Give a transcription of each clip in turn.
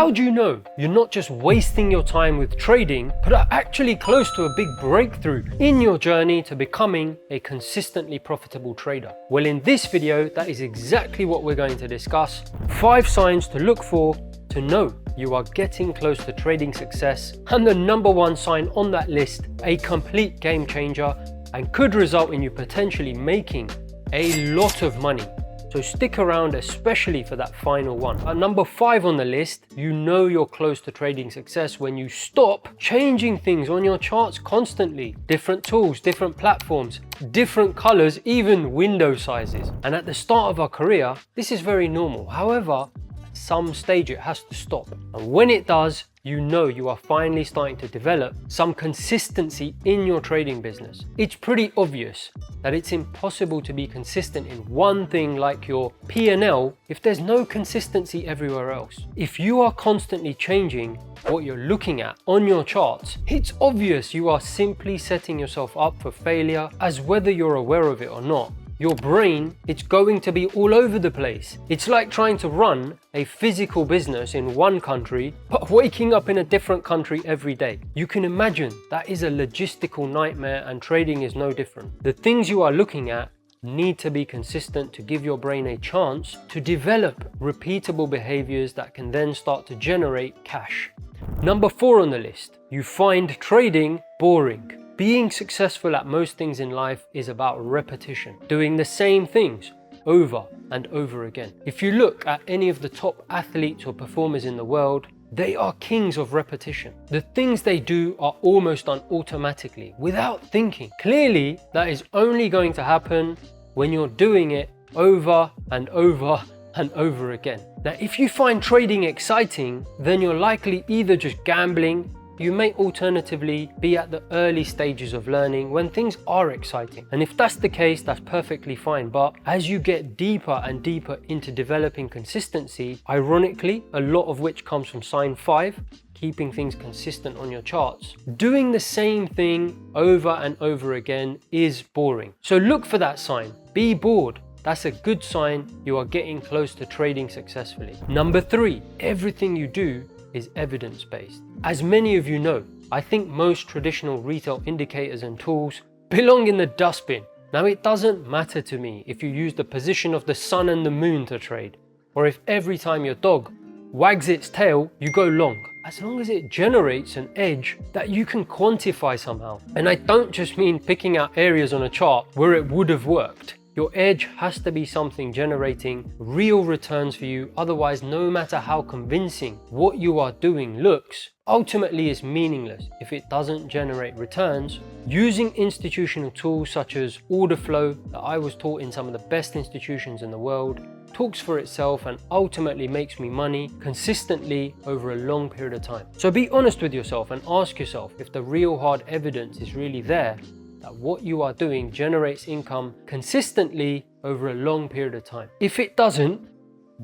How do you know you're not just wasting your time with trading, but are actually close to a big breakthrough in your journey to becoming a consistently profitable trader? Well, in this video, that is exactly what we're going to discuss. 5 signs to look for to know you are getting close to trading success, and the number 1 sign on that list, a complete game changer, and could result in you potentially making a lot of money. So stick around, especially for that final one. At number 5 on the list, you know you're close to trading success when you stop changing things on your charts constantly. Different tools, different platforms, different colors, even window sizes. And at the start of our career, this is very normal. However, at some stage it has to stop. And when it does, you know you are finally starting to develop some consistency in your trading business. It's pretty obvious that it's impossible to be consistent in one thing like your P&L if there's no consistency everywhere else. If you are constantly changing what you're looking at on your charts, it's obvious you are simply setting yourself up for failure, as whether you're aware of it or not. Your brain, it's going to be all over the place. It's like trying to run a physical business in one country, but waking up in a different country every day. You can imagine that is a logistical nightmare, and trading is no different. The things you are looking at need to be consistent to give your brain a chance to develop repeatable behaviors that can then start to generate cash. Number 4 on the list, you find trading boring. Being successful at most things in life is about repetition, doing the same things over and over again. If you look at any of the top athletes or performers in the world, they are kings of repetition. The things they do are almost done automatically, without thinking. Clearly, that is only going to happen when you're doing it over and over and over again. Now, if you find trading exciting, then you're likely either just gambling. You may alternatively be at the early stages of learning when things are exciting. And if that's the case, that's perfectly fine. But as you get deeper and deeper into developing consistency, ironically, a lot of which comes from sign 5, keeping things consistent on your charts, doing the same thing over and over again is boring. So look for that sign. Be bored. That's a good sign you are getting close to trading successfully. Number 3, everything you do is evidence-based. As many of you know, I think most traditional retail indicators and tools belong in the dustbin. Now, it doesn't matter to me if you use the position of the sun and the moon to trade, or if every time your dog wags its tail, you go long, as long as it generates an edge that you can quantify somehow. And I don't just mean picking out areas on a chart where it would have worked. Your edge has to be something generating real returns for you. Otherwise, no matter how convincing what you are doing looks, ultimately is meaningless if it doesn't generate returns. Using institutional tools such as Orderflow, that I was taught in some of the best institutions in the world, talks for itself and ultimately makes me money consistently over a long period of time. So be honest with yourself and ask yourself if the real hard evidence is really there that what you are doing generates income consistently over a long period of time. If it doesn't,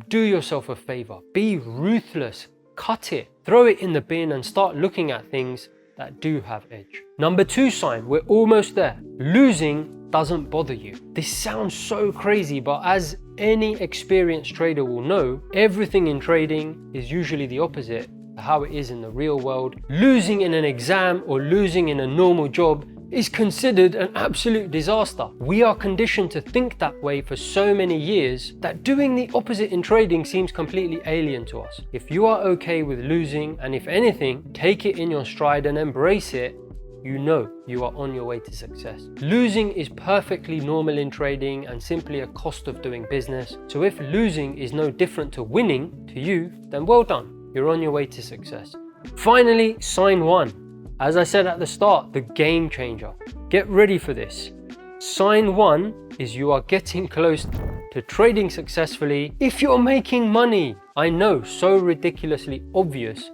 do yourself a favor. Be ruthless. Cut it. Throw it in the bin and start looking at things that do have edge. Number 2 sign, we're almost there. Losing doesn't bother you. This sounds so crazy, but as any experienced trader will know, everything in trading is usually the opposite to how it is in the real world. Losing in an exam or losing in a normal job is considered an absolute disaster. We are conditioned to think that way for so many years that doing the opposite in trading seems completely alien to us. If you are okay with losing, and if anything, take it in your stride and embrace it, you know you are on your way to success. Losing is perfectly normal in trading and simply a cost of doing business. So if losing is no different to winning to you, then well done. You're on your way to success. Finally, sign 1. As I said at the start, the game changer. Get ready for this. Sign 1 is you are getting close to trading successfully if you're making money. I know, so ridiculously obvious,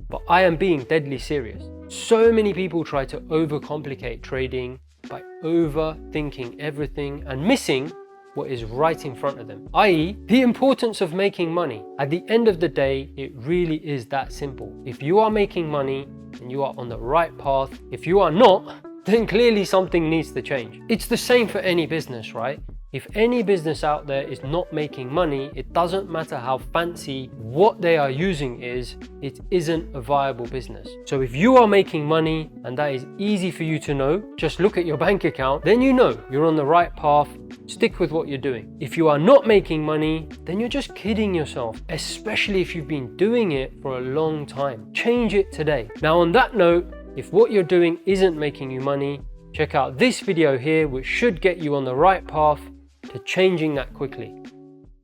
but I am being deadly serious. So many people try to overcomplicate trading by overthinking everything and missing what is right in front of them, i.e. the importance of making money. At the end of the day, it really is that simple. If you are making money, and you are on the right path. If you are not, then clearly something needs to change. It's the same for any business, right? If any business out there is not making money, it doesn't matter how fancy what they are using is, it isn't a viable business. So if you are making money, and that is easy for you to know, just look at your bank account, then you know you're on the right path. Stick with what you're doing. If you are not making money, then you're just kidding yourself, especially if you've been doing it for a long time. Change it today. Now on that note, if what you're doing isn't making you money, check out this video here, which should get you on the right path to changing that quickly.